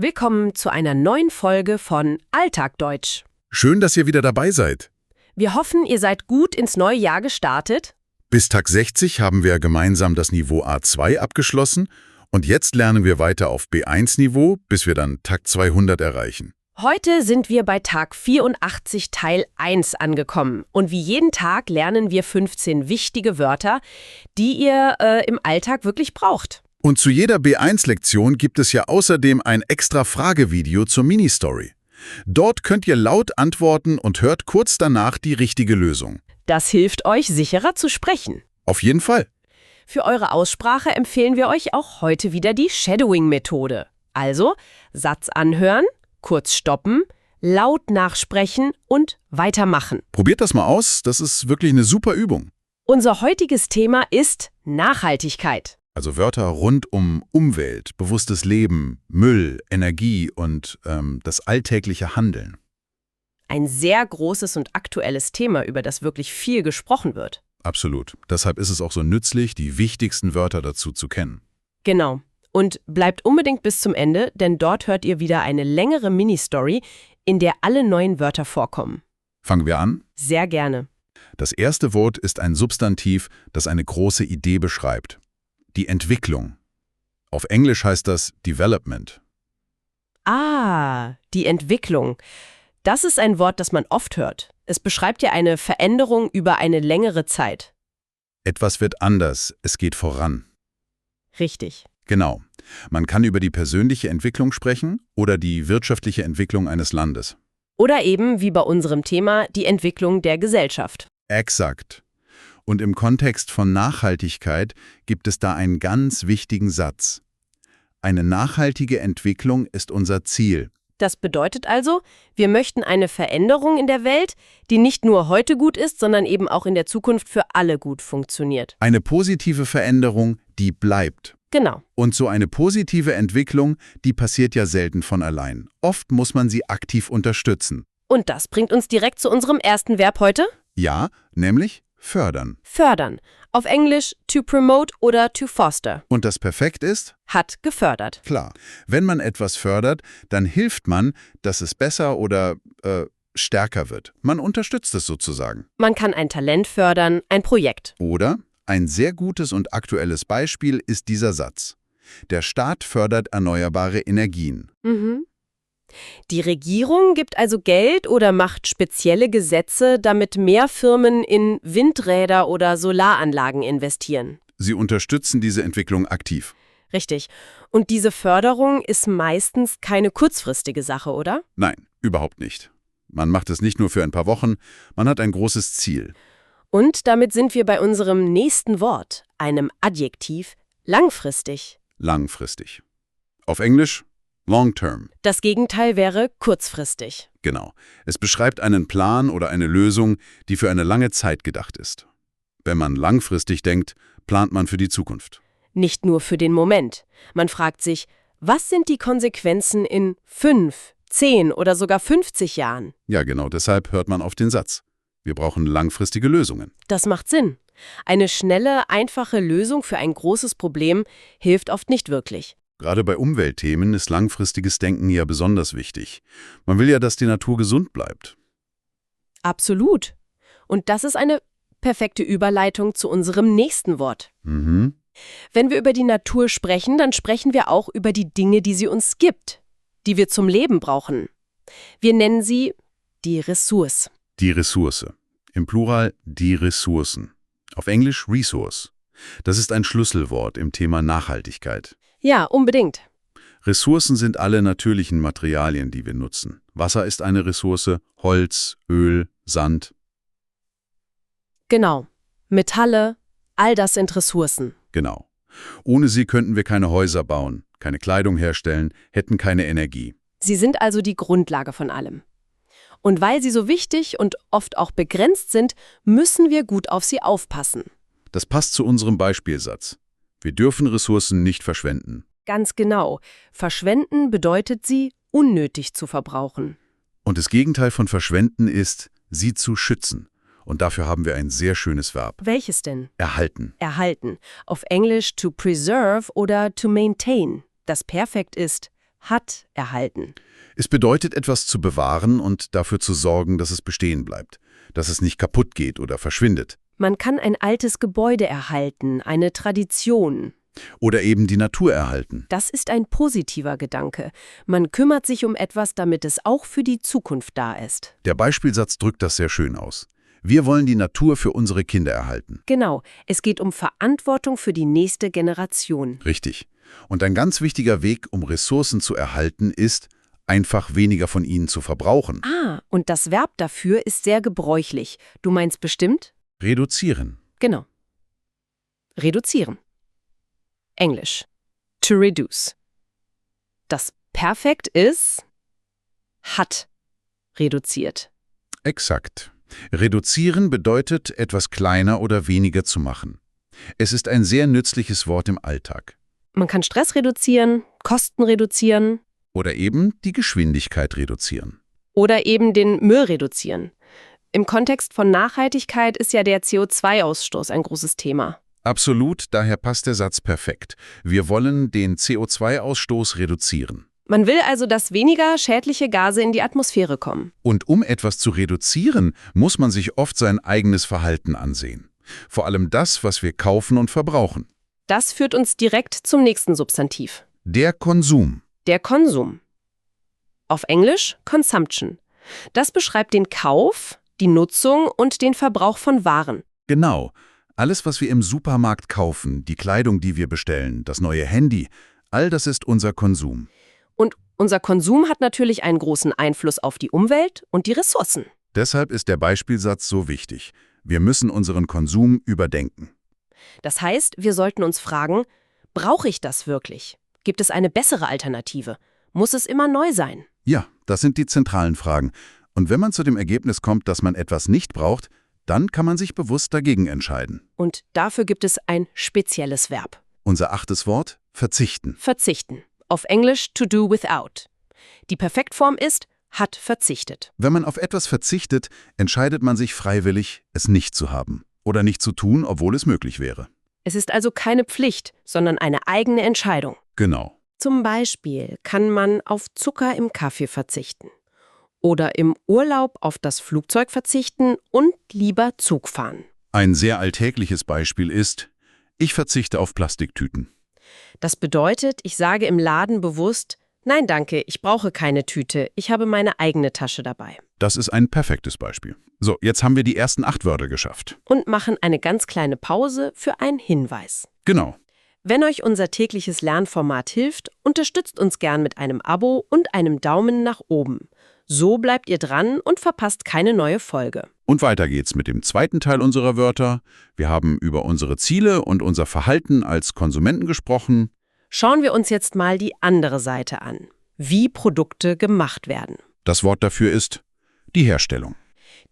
Willkommen zu einer neuen Folge von Alltagdeutsch. Schön, dass ihr wieder dabei seid. Wir hoffen, ihr seid gut ins neue Jahr gestartet. Bis Tag 60 haben wir gemeinsam das Niveau A2 abgeschlossen und jetzt lernen wir weiter auf B1-Niveau, bis wir dann Tag 200 erreichen. Heute sind wir bei Tag 84 Teil 1 angekommen und wie jeden Tag lernen wir 15 wichtige Wörter, die ihr im Alltag wirklich braucht. Und zu jeder B1-Lektion gibt es ja außerdem ein extra Fragevideo zur Mini-Story. Dort könnt ihr laut antworten und hört kurz danach die richtige Lösung. Das hilft euch, sicherer zu sprechen. Auf jeden Fall. Für eure Aussprache empfehlen wir euch auch heute wieder die Shadowing-Methode. Also Satz anhören, kurz stoppen, laut nachsprechen und weitermachen. Probiert das mal aus, das ist wirklich eine super Übung. Unser heutiges Thema ist Nachhaltigkeit. Also Wörter rund um Umwelt, bewusstes Leben, Müll, Energie und das alltägliche Handeln. Ein sehr großes und aktuelles Thema, über das wirklich viel gesprochen wird. Absolut. Deshalb ist es auch so nützlich, die wichtigsten Wörter dazu zu kennen. Genau. Und bleibt unbedingt bis zum Ende, denn dort hört ihr wieder eine längere Mini-Story, in der alle neuen Wörter vorkommen. Fangen wir an? Sehr gerne. Das erste Wort ist ein Substantiv, das eine große Idee beschreibt. Die Entwicklung. Auf Englisch heißt das Development. Ah, die Entwicklung. Das ist ein Wort, das man oft hört. Es beschreibt ja eine Veränderung über eine längere Zeit. Etwas wird anders, es geht voran. Richtig. Genau. Man kann über die persönliche Entwicklung sprechen oder die wirtschaftliche Entwicklung eines Landes. Oder eben, wie bei unserem Thema, die Entwicklung der Gesellschaft. Exakt. Und im Kontext von Nachhaltigkeit gibt es da einen ganz wichtigen Satz. Eine nachhaltige Entwicklung ist unser Ziel. Das bedeutet also, wir möchten eine Veränderung in der Welt, die nicht nur heute gut ist, sondern eben auch in der Zukunft für alle gut funktioniert. Eine positive Veränderung, die bleibt. Genau. Und so eine positive Entwicklung, die passiert ja selten von allein. Oft muss man sie aktiv unterstützen. Und das bringt uns direkt zu unserem ersten Verb heute. Ja, nämlich fördern. Fördern. Auf Englisch to promote oder to foster. Und das perfekt ist? Hat gefördert. Klar. Wenn man etwas fördert, dann hilft man, dass es besser oder stärker wird. Man unterstützt es sozusagen. Man kann ein Talent fördern, ein Projekt. Oder ein sehr gutes und aktuelles Beispiel ist dieser Satz. Der Staat fördert erneuerbare Energien. Die Regierung gibt also Geld oder macht spezielle Gesetze, damit mehr Firmen in Windräder oder Solaranlagen investieren. Sie unterstützen diese Entwicklung aktiv. Richtig. Und diese Förderung ist meistens keine kurzfristige Sache, oder? Nein, überhaupt nicht. Man macht es nicht nur für ein paar Wochen, man hat ein großes Ziel. Und damit sind wir bei unserem nächsten Wort, einem Adjektiv, langfristig. Langfristig. Auf Englisch long term. Das Gegenteil wäre kurzfristig. Genau. Es beschreibt einen Plan oder eine Lösung, die für eine lange Zeit gedacht ist. Wenn man langfristig denkt, plant man für die Zukunft. Nicht nur für den Moment. Man fragt sich, was sind die Konsequenzen in 5, 10 oder sogar 50 Jahren? Ja, genau deshalb hört man auf den Satz. Wir brauchen langfristige Lösungen. Das macht Sinn. Eine schnelle, einfache Lösung für ein großes Problem hilft oft nicht wirklich. Gerade bei Umweltthemen ist langfristiges Denken ja besonders wichtig. Man will ja, dass die Natur gesund bleibt. Absolut. Und das ist eine perfekte Überleitung zu unserem nächsten Wort. Wenn wir über die Natur sprechen, dann sprechen wir auch über die Dinge, die sie uns gibt, die wir zum Leben brauchen. Wir nennen sie die Ressource. Die Ressource. Im Plural die Ressourcen. Auf Englisch Resource. Das ist ein Schlüsselwort im Thema Nachhaltigkeit. Ja, unbedingt. Ressourcen sind alle natürlichen Materialien, die wir nutzen. Wasser ist eine Ressource, Holz, Öl, Sand. Genau. Metalle, all das sind Ressourcen. Genau. Ohne sie könnten wir keine Häuser bauen, keine Kleidung herstellen, hätten keine Energie. Sie sind also die Grundlage von allem. Und weil sie so wichtig und oft auch begrenzt sind, müssen wir gut auf sie aufpassen. Das passt zu unserem Beispielsatz. Wir dürfen Ressourcen nicht verschwenden. Ganz genau. Verschwenden bedeutet sie, unnötig zu verbrauchen. Und das Gegenteil von verschwenden ist, sie zu schützen. Und dafür haben wir ein sehr schönes Verb. Welches denn? Erhalten. Erhalten. Auf Englisch to preserve oder to maintain. Das Perfekt ist hat erhalten. Es bedeutet, etwas zu bewahren und dafür zu sorgen, dass es bestehen bleibt, dass es nicht kaputt geht oder verschwindet. Man kann ein altes Gebäude erhalten, eine Tradition. Oder eben die Natur erhalten. Das ist ein positiver Gedanke. Man kümmert sich um etwas, damit es auch für die Zukunft da ist. Der Beispielsatz drückt das sehr schön aus. Wir wollen die Natur für unsere Kinder erhalten. Genau, es geht um Verantwortung für die nächste Generation. Richtig. Und ein ganz wichtiger Weg, um Ressourcen zu erhalten, ist, einfach weniger von ihnen zu verbrauchen. Ah, und das Verb dafür ist sehr gebräuchlich. Du meinst bestimmt? Reduzieren. Genau. Reduzieren. Englisch. To reduce. Das Perfekt ist hat reduziert. Exakt. Reduzieren bedeutet, etwas kleiner oder weniger zu machen. Es ist ein sehr nützliches Wort im Alltag. Man kann Stress reduzieren, Kosten reduzieren. Oder eben die Geschwindigkeit reduzieren. Oder eben den Müll reduzieren. Im Kontext von Nachhaltigkeit ist ja der CO2-Ausstoß ein großes Thema. Absolut, daher passt der Satz perfekt. Wir wollen den CO2-Ausstoß reduzieren. Man will also, dass weniger schädliche Gase in die Atmosphäre kommen. Und um etwas zu reduzieren, muss man sich oft sein eigenes Verhalten ansehen. Vor allem das, was wir kaufen und verbrauchen. Das führt uns direkt zum nächsten Substantiv. Der Konsum. Der Konsum. Auf Englisch Consumption. Das beschreibt den Kauf, die Nutzung und den Verbrauch von Waren. Genau. Alles, was wir im Supermarkt kaufen, die Kleidung, die wir bestellen, das neue Handy, all das ist unser Konsum. Und unser Konsum hat natürlich einen großen Einfluss auf die Umwelt und die Ressourcen. Deshalb ist der Beispielsatz so wichtig. Wir müssen unseren Konsum überdenken. Das heißt, wir sollten uns fragen, brauche ich das wirklich? Gibt es eine bessere Alternative? Muss es immer neu sein? Ja, das sind die zentralen Fragen. Und wenn man zu dem Ergebnis kommt, dass man etwas nicht braucht, dann kann man sich bewusst dagegen entscheiden. Und dafür gibt es ein spezielles Verb. Unser 8. Wort: verzichten. Verzichten. Auf Englisch to do without. Die Perfektform ist hat verzichtet. Wenn man auf etwas verzichtet, entscheidet man sich freiwillig, es nicht zu haben. Oder nicht zu tun, obwohl es möglich wäre. Es ist also keine Pflicht, sondern eine eigene Entscheidung. Genau. Zum Beispiel kann man auf Zucker im Kaffee verzichten. Oder im Urlaub auf das Flugzeug verzichten und lieber Zug fahren. Ein sehr alltägliches Beispiel ist, ich verzichte auf Plastiktüten. Das bedeutet, ich sage im Laden bewusst, nein danke, ich brauche keine Tüte, ich habe meine eigene Tasche dabei. Das ist ein perfektes Beispiel. So, jetzt haben wir die ersten 8 Wörter geschafft. Und machen eine ganz kleine Pause für einen Hinweis. Genau. Wenn euch unser tägliches Lernformat hilft, unterstützt uns gern mit einem Abo und einem Daumen nach oben. So bleibt ihr dran und verpasst keine neue Folge. Und weiter geht's mit dem zweiten Teil unserer Wörter. Wir haben über unsere Ziele und unser Verhalten als Konsumenten gesprochen. Schauen wir uns jetzt mal die andere Seite an. Wie Produkte gemacht werden. Das Wort dafür ist die Herstellung.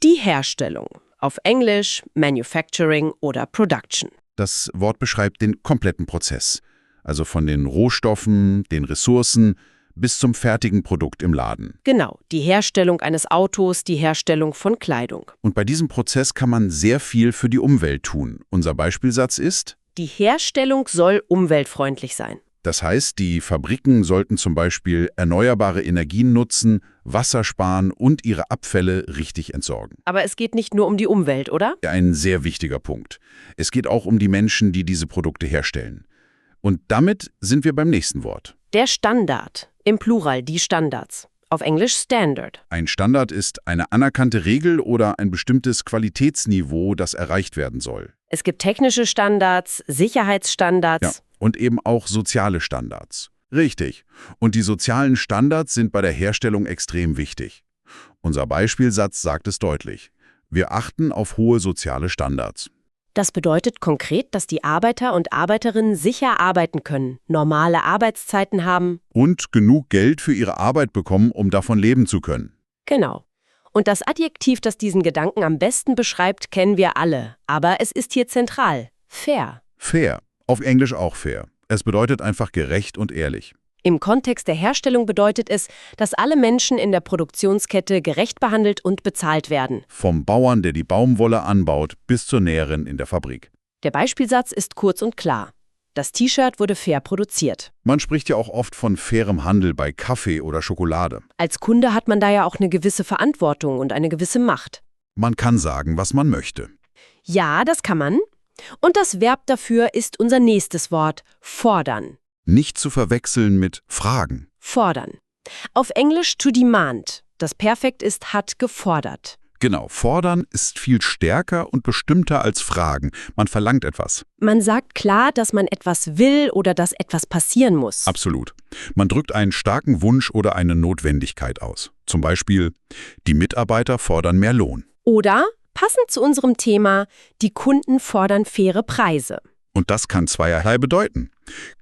Die Herstellung. Auf Englisch Manufacturing oder Production. Das Wort beschreibt den kompletten Prozess. Also von den Rohstoffen, den Ressourcen bis zum fertigen Produkt im Laden. Genau, die Herstellung eines Autos, die Herstellung von Kleidung. Und bei diesem Prozess kann man sehr viel für die Umwelt tun. Unser Beispielsatz ist: Die Herstellung soll umweltfreundlich sein. Das heißt, die Fabriken sollten zum Beispiel erneuerbare Energien nutzen, Wasser sparen und ihre Abfälle richtig entsorgen. Aber es geht nicht nur um die Umwelt, oder? Ein sehr wichtiger Punkt. Es geht auch um die Menschen, die diese Produkte herstellen. Und damit sind wir beim nächsten Wort. Der Standard. Im Plural die Standards. Auf Englisch Standard. Ein Standard ist eine anerkannte Regel oder ein bestimmtes Qualitätsniveau, das erreicht werden soll. Es gibt technische Standards, Sicherheitsstandards. Ja, und eben auch soziale Standards. Richtig. Und die sozialen Standards sind bei der Herstellung extrem wichtig. Unser Beispielsatz sagt es deutlich. Wir achten auf hohe soziale Standards. Das bedeutet konkret, dass die Arbeiter und Arbeiterinnen sicher arbeiten können, normale Arbeitszeiten haben. Und genug Geld für ihre Arbeit bekommen, um davon leben zu können. Genau. Und das Adjektiv, das diesen Gedanken am besten beschreibt, kennen wir alle. Aber es ist hier zentral. Fair. Fair. Auf Englisch auch fair. Es bedeutet einfach gerecht und ehrlich. Im Kontext der Herstellung bedeutet es, dass alle Menschen in der Produktionskette gerecht behandelt und bezahlt werden. Vom Bauern, der die Baumwolle anbaut, bis zur Näherin in der Fabrik. Der Beispielsatz ist kurz und klar. das T-Shirt wurde fair produziert. Man spricht ja auch oft von fairem Handel bei Kaffee oder Schokolade. Als Kunde hat man da ja auch eine gewisse Verantwortung und eine gewisse Macht. Man kann sagen, was man möchte. Ja, das kann man. Und das Verb dafür ist unser nächstes Wort, fordern. Nicht zu verwechseln mit fragen. Fordern. Auf Englisch to demand. Das Perfekt ist hat gefordert. Genau, fordern ist viel stärker und bestimmter als fragen. Man verlangt etwas. Man sagt klar, dass man etwas will oder dass etwas passieren muss. Absolut. Man drückt einen starken Wunsch oder eine Notwendigkeit aus. Zum Beispiel, die Mitarbeiter fordern mehr Lohn. Oder, passend zu unserem Thema, die Kunden fordern faire Preise. Und das kann zweierlei bedeuten.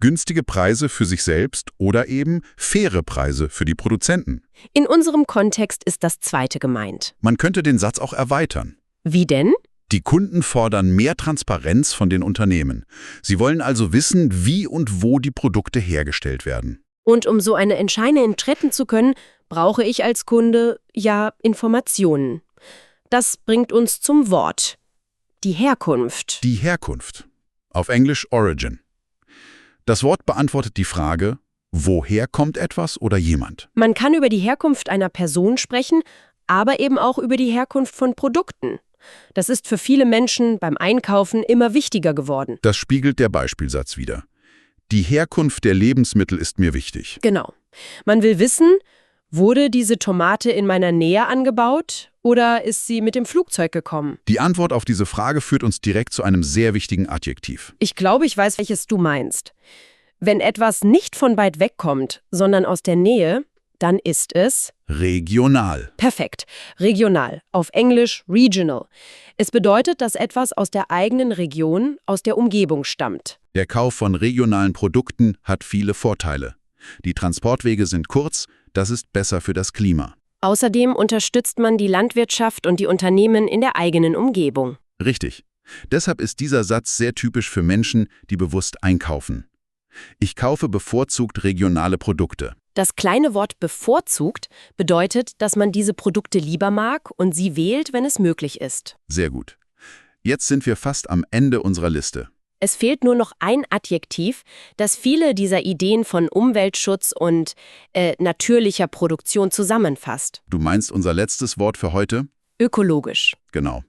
Günstige Preise für sich selbst oder eben faire Preise für die Produzenten. In unserem Kontext ist das Zweite gemeint. Man könnte den Satz auch erweitern. Wie denn? Die Kunden fordern mehr Transparenz von den Unternehmen. Sie wollen also wissen, wie und wo die Produkte hergestellt werden. Und um so eine Entscheidung treffen zu können, brauche ich als Kunde ja Informationen. Das bringt uns zum Wort. Die Herkunft. Die Herkunft. Auf Englisch Origin. Das Wort beantwortet die Frage, woher kommt etwas oder jemand? Man kann über die Herkunft einer Person sprechen, aber eben auch über die Herkunft von Produkten. Das ist für viele Menschen beim Einkaufen immer wichtiger geworden. Das spiegelt der Beispielsatz wider. Die Herkunft der Lebensmittel ist mir wichtig. Genau. Man will wissen, wurde diese Tomate in meiner Nähe angebaut oder ist sie mit dem Flugzeug gekommen? Die Antwort auf diese Frage führt uns direkt zu einem sehr wichtigen Adjektiv. Ich glaube, ich weiß, welches du meinst. Wenn etwas nicht von weit weg kommt, sondern aus der Nähe, dann ist es regional. Perfekt. Regional. Auf Englisch regional. Es bedeutet, dass etwas aus der eigenen Region, aus der Umgebung stammt. Der Kauf von regionalen Produkten hat viele Vorteile. Die Transportwege sind kurz, das ist besser für das Klima. Außerdem unterstützt man die Landwirtschaft und die Unternehmen in der eigenen Umgebung. Richtig. Deshalb ist dieser Satz sehr typisch für Menschen, die bewusst einkaufen. Ich kaufe bevorzugt regionale Produkte. Das kleine Wort bevorzugt bedeutet, dass man diese Produkte lieber mag und sie wählt, wenn es möglich ist. Sehr gut. Jetzt sind wir fast am Ende unserer Liste. Es fehlt nur noch ein Adjektiv, das viele dieser Ideen von Umweltschutz und natürlicher Produktion zusammenfasst. Du meinst unser letztes Wort für heute? Ökologisch. Genau.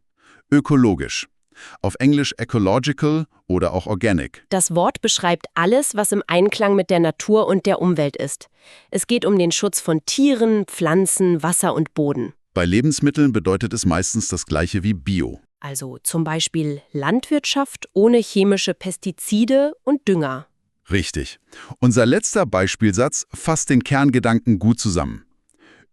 Ökologisch. Auf Englisch ecological oder auch organic. Das Wort beschreibt alles, was im Einklang mit der Natur und der Umwelt ist. Es geht um den Schutz von Tieren, Pflanzen, Wasser und Boden. Bei Lebensmitteln bedeutet es meistens das gleiche wie Bio. Also zum Beispiel Landwirtschaft ohne chemische Pestizide und Dünger. Richtig. Unser letzter Beispielsatz fasst den Kerngedanken gut zusammen.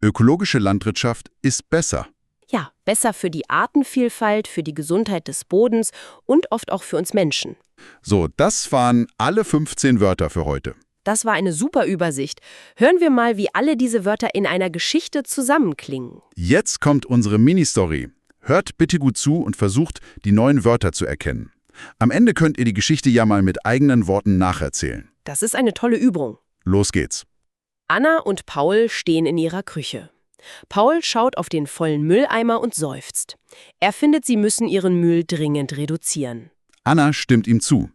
Ökologische Landwirtschaft ist besser. Ja, besser für die Artenvielfalt, für die Gesundheit des Bodens und oft auch für uns Menschen. So, das waren alle 15 Wörter für heute. Das war eine super Übersicht. Hören wir mal, wie alle diese Wörter in einer Geschichte zusammenklingen. Jetzt kommt unsere Mini-Story. Hört bitte gut zu und versucht, die neuen Wörter zu erkennen. Am Ende könnt ihr die Geschichte ja mal mit eigenen Worten nacherzählen. Das ist eine tolle Übung. Los geht's. Anna und Paul stehen in ihrer Küche. Paul schaut auf den vollen Mülleimer und seufzt. Er findet, sie müssen ihren Müll dringend reduzieren. Anna stimmt ihm zu.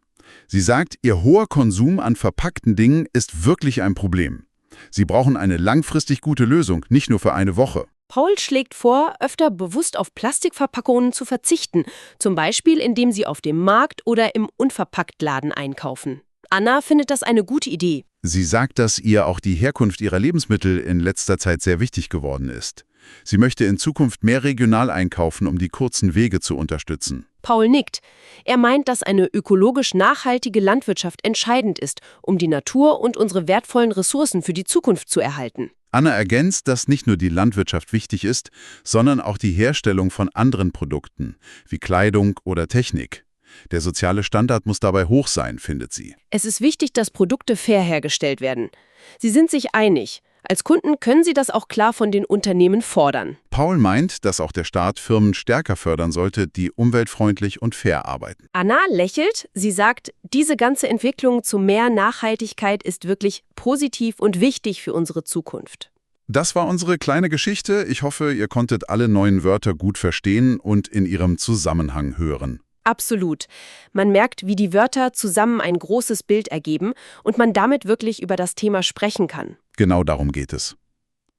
Sie sagt, ihr hoher Konsum an verpackten Dingen ist wirklich ein Problem. Sie brauchen eine langfristig gute Lösung, nicht nur für eine Woche. Paul schlägt vor, öfter bewusst auf Plastikverpackungen zu verzichten, zum Beispiel indem sie auf dem Markt oder im Unverpacktladen einkaufen. Anna findet das eine gute Idee. Sie sagt, dass ihr auch die Herkunft ihrer Lebensmittel in letzter Zeit sehr wichtig geworden ist. Sie möchte in Zukunft mehr regional einkaufen, um die kurzen Wege zu unterstützen. Paul nickt. Er meint, dass eine ökologisch nachhaltige Landwirtschaft entscheidend ist, um die Natur und unsere wertvollen Ressourcen für die Zukunft zu erhalten. Anna ergänzt, dass nicht nur die Landwirtschaft wichtig ist, sondern auch die Herstellung von anderen Produkten, wie Kleidung oder Technik. Der soziale Standard muss dabei hoch sein, findet sie. Es ist wichtig, dass Produkte fair hergestellt werden. Sie sind sich einig. Als Kunden können sie das auch klar von den Unternehmen fordern. Paul meint, dass auch der Staat Firmen stärker fördern sollte, die umweltfreundlich und fair arbeiten. Anna lächelt. Sie sagt, diese ganze Entwicklung zu mehr Nachhaltigkeit ist wirklich positiv und wichtig für unsere Zukunft. Das war unsere kleine Geschichte. Ich hoffe, ihr konntet alle neuen Wörter gut verstehen und in ihrem Zusammenhang hören. Absolut. Man merkt, wie die Wörter zusammen ein großes Bild ergeben und man damit wirklich über das Thema sprechen kann. Genau darum geht es.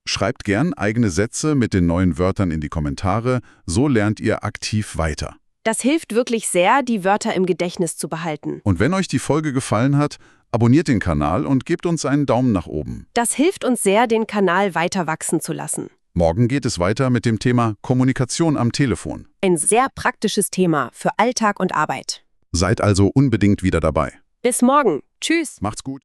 Schreibt gern eigene Sätze mit den neuen Wörtern in die Kommentare, so lernt ihr aktiv weiter. Das hilft wirklich sehr, die Wörter im Gedächtnis zu behalten. Und wenn euch die Folge gefallen hat, abonniert den Kanal und gebt uns einen Daumen nach oben. Das hilft uns sehr, den Kanal weiter wachsen zu lassen. Morgen geht es weiter mit dem Thema Kommunikation am Telefon. Ein sehr praktisches Thema für Alltag und Arbeit. Seid also unbedingt wieder dabei. Bis morgen. Tschüss. Macht's gut.